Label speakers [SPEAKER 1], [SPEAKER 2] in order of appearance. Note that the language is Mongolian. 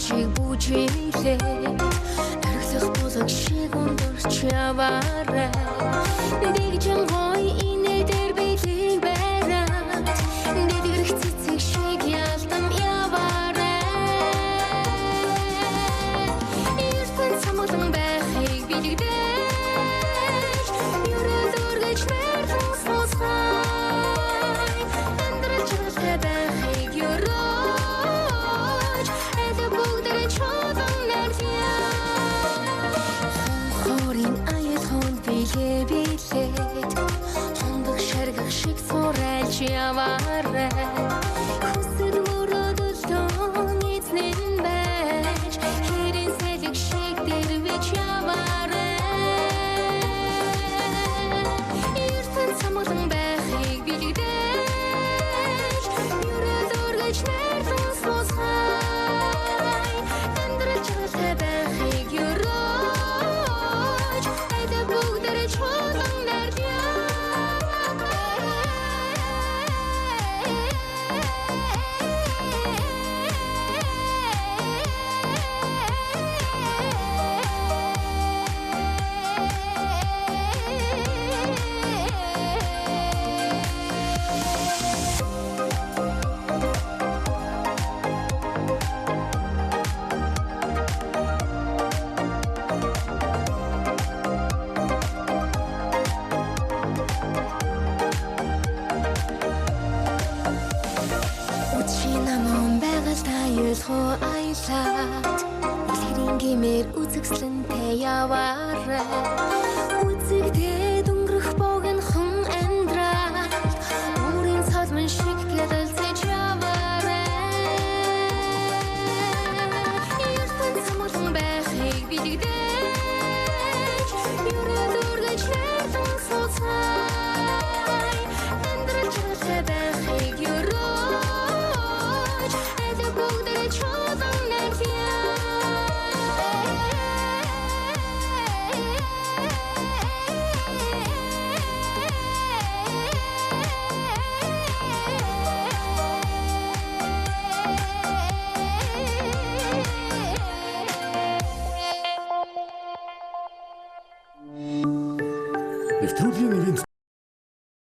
[SPEAKER 1] чиг бүжиглээ орхилох булаг шиг өндөрч яваарай дэгжин гоё инээ дээр биелэг бариад дэдгэрх цэцэг шиг ялдан яваарай ертөн самгалан байхыг билэгдэж юрэл үргэж мэрхэн сонсгой амьдрал чанартай байхыг юрож эдэ бүгдэрэ чулан нэрдя хорин аяд хонд билээ билээд хондох шаргах шиг сурайлж яваарай хүсэл мөрөөдөлтөн эзнэн байж хэрэн сэлэг шиг дэрвэж яваарай ертөн самгалан байхыг билэгдэж юрэл үргэж мэрхэн сонсгой амьдрал чанартай байхыг юрож эдэ бүгдэрэ чулан нэрдя Учинамон байгальтай юулхуу аялаад илэрийн гэмээр үзэгслэнтэй яваарай үзэгдээ